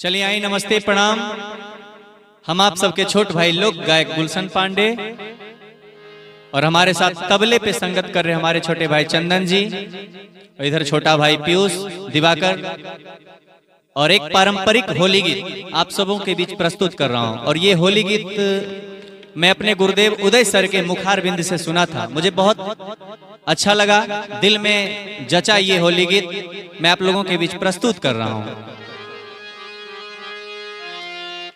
चलिए आई नमस्ते प्रणाम। हम आप सबके छोट भाई लोग गायक गुलशन पांडे और हमारे साथ तबले पे संगत कर रहे हमारे छोटे भाई चंदन जी, और इधर छोटा भाई पीयूष दिवाकर, और एक पारंपरिक होली गीत आप सबों के बीच प्रस्तुत कर रहा हूं। और ये होली गीत मैं अपने गुरुदेव उदय सर के मुखार बिंद से सुना था, मुझे बहुत अच्छा लगा, दिल में जचा ये होली गीत मैं आप लोगों के बीच प्रस्तुत कर रहा हूं।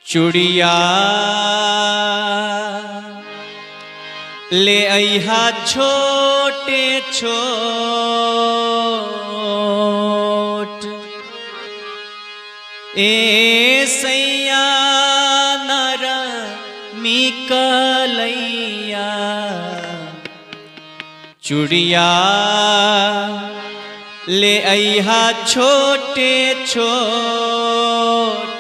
चूड़िया ले अइहा छोटे छोट, ए सैया नर मिकलैया। चूड़िया ले अइहा छोटे छोट,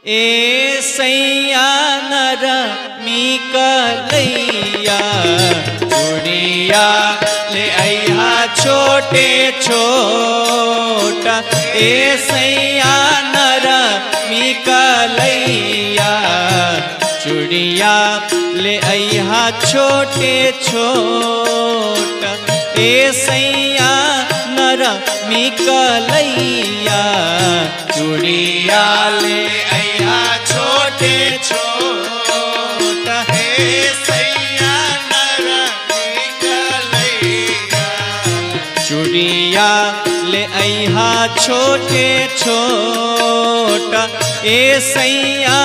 ए सैया नर मिकलैया। चूड़िया ले अइहा छोटे छोट, ए सैया नर मिकलैया। चूड़िया ले अइहा छोटे छोट, ए सैया नर मिकलैया। चूड़िया ले अइहा छोटे छोट, ए सैया नर मिकलैया। चूड़िया ले अइहा छोटे छोट, ए सैया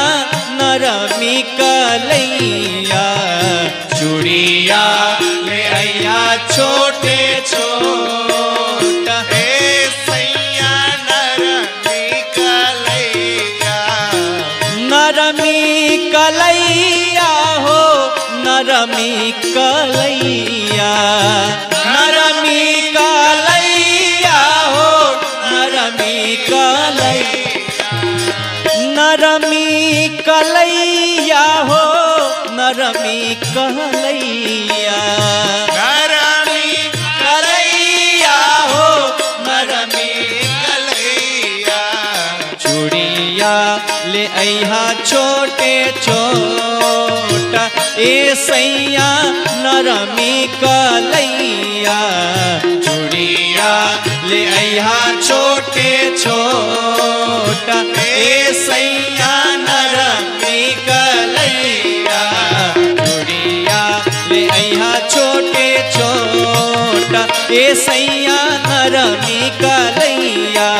नर मिकलैया। चूड़िया ले अइहा छोटे छोट, ए सैया नर मिकलैया। नर मिकलैया हो नर मिकलैया, नर मिकलैया हो नर मिकलैया। नर मिकलैया हो नर मिकलैया। नर मिकलैया हो नर मिकलैया। चूड़िया ले अइहा छोटे छोट, ए सैया नर मिकलैया। चूड़िया ले अइहा छोटे छोट, ए सैया नर मिकलैया। चूड़िया ले अइहा छोटे छोट, ए सैया नर मिकलैया।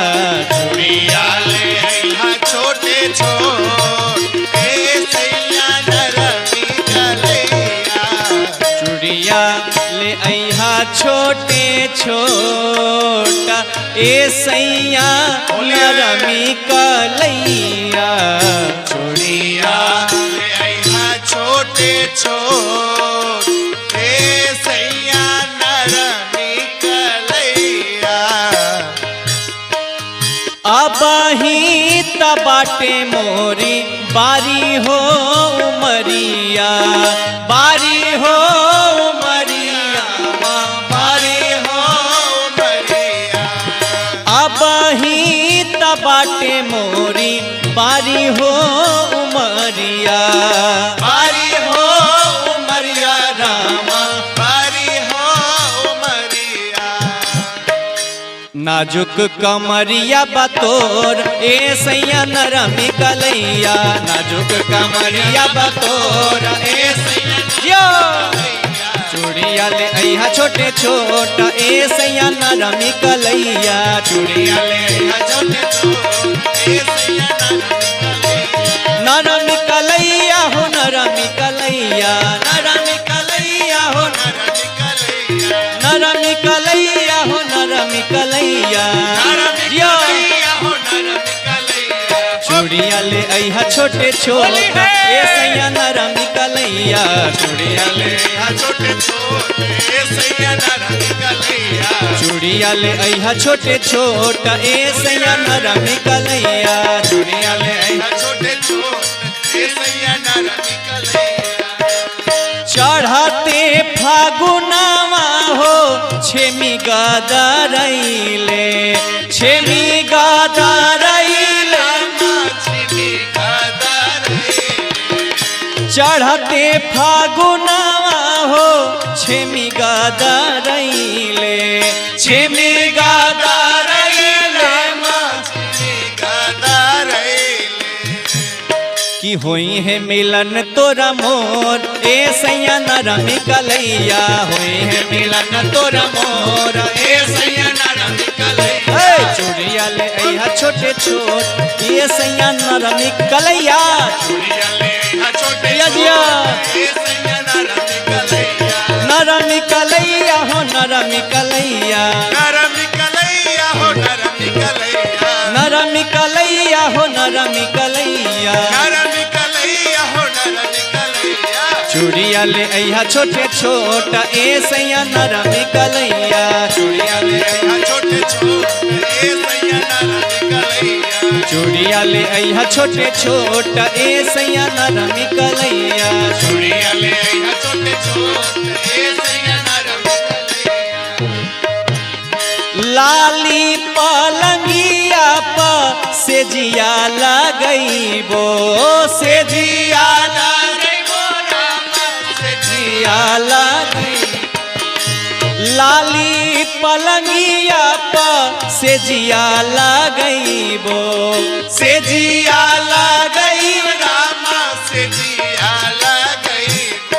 चूड़िया ले अइहा छोटे छोट, ए सैया नर मिकलैया। चूड़िया ले अइहा छोटे छोट, ए सैया नर मिकलैया। चूड़िया ले अइहा छोटे छोट, ए सैया नर मिकलैया। अबही तबाटे मोरी बारी हो उमरिया, बारी हो उमरिया, बारी हो उमरिया। अबही तबाटे मोरी बारी हो उमरिया, बारी हो उमरिया रामा, बारी हो उमरिया। नाजुक कमरिया बतोर, ए सैया नर मिकलैया। नाजुक कमरिया बतोर, ए सैया। चूड़िया ले अइहा छोटे छोट, ए सैया नर मिकलैया। चूड़िया ले अइहा छोटे छोट, ए सैया नर मिकलैया हो नर मिकलैया। नर मिकलैया हो नर मिकलैया। नर मिकलैया हो नर मिकलैया। चूड़िया ले अइहा छोटे छोट, ए सैया नर मिकलैया। चूड़िया ले अइहा छोटे छोट, ए सैया नर मिकलैया। चूड़िया ले अइहा छोटे छोट, ए सैया नर मिकलैया। चूड़िया ले अइहा छोटे छोट, ए सैया नर मिकलैया। चढ़ते फागुनवा हो छेमी गदरैले, छेमी गदरैले। चढ़ते फागुनावा हो छेमी गादारैले छेमी गादारैले कि होई है मिलन तोरा मोर ए सैया नरमी कलैया होई है मिलन तोरा मोर ए सैया नरमी कलैया चूड़िया ले अइहा छोटे छोट ए सैया नरमी कलैया चूड़िया ले अइहा छोटे जिया ए सैया नरमी कलैया नरमी कलैया हो नरमी कलैया नरमी कलैया हो नरमी कलैया नरमी कलैया हो नरमी कलैया चूड़िया ले अइहा छोटे छोट ए सैया नरमी कलैया चूड़िया ले अइहा छोटे छोट ए सैया नरमी कलैया चूड़िया ले अइहा छोटे छोट ए सैया नरमी कलैया चूड़िया ले अइहा छोटे छोट ए सैया नरमी कलैया लाली पलंगिया प से जिया लगइबो से जिया लाली पलंगिया प से जिया लगइबो से जिया लगइबो रामा से जिया लगइबो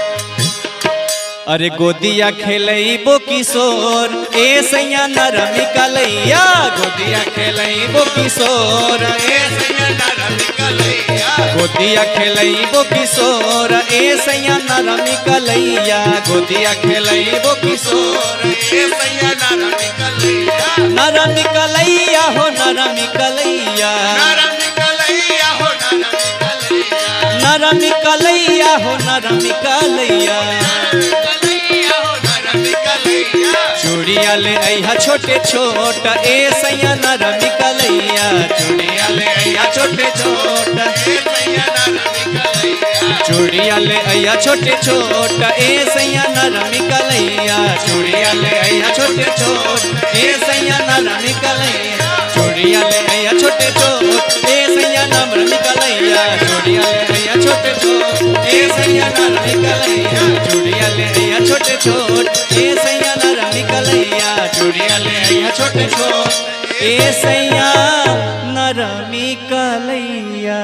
अरे गोदिया खेलइबो किशोर ए सैया नरमी कलैया गोदिया खेलइबो किशोर ए सैया नरमी कलैया गोदिया खेलइबो किशोर ए सैया नरमी कलैया गोदिया खेलइबो किशोर ए सैया नरमी कलैया नरमी कलैया हो नरमी कलैया नरमी कलैया हो नरमी कलैया हो नरमी कलैया चूड़िया ले अइहा छोटे छोट ए सैया नरमी कलैया चूड़िया ले अइहा छोटे छोट ए सैया नरमी कलैया चूड़िया ले अइहा छोटे छोट ए सैया नरमी कलैया चूड़िया ले अइहा छोटे छोट ए सैया नरमी कलैया चूड़िया ले अइहा छोटे छोट ए सैया नरमी कलैया चूड़िया ले अइहा छोटे छोट ए सैया नरमी कलैया चूड़िया ले अइहा छोटे छोट ए सैया नरमी कलैया चूड़िया ले अइहा छोटे छोट ए सैया नरमी कलैया।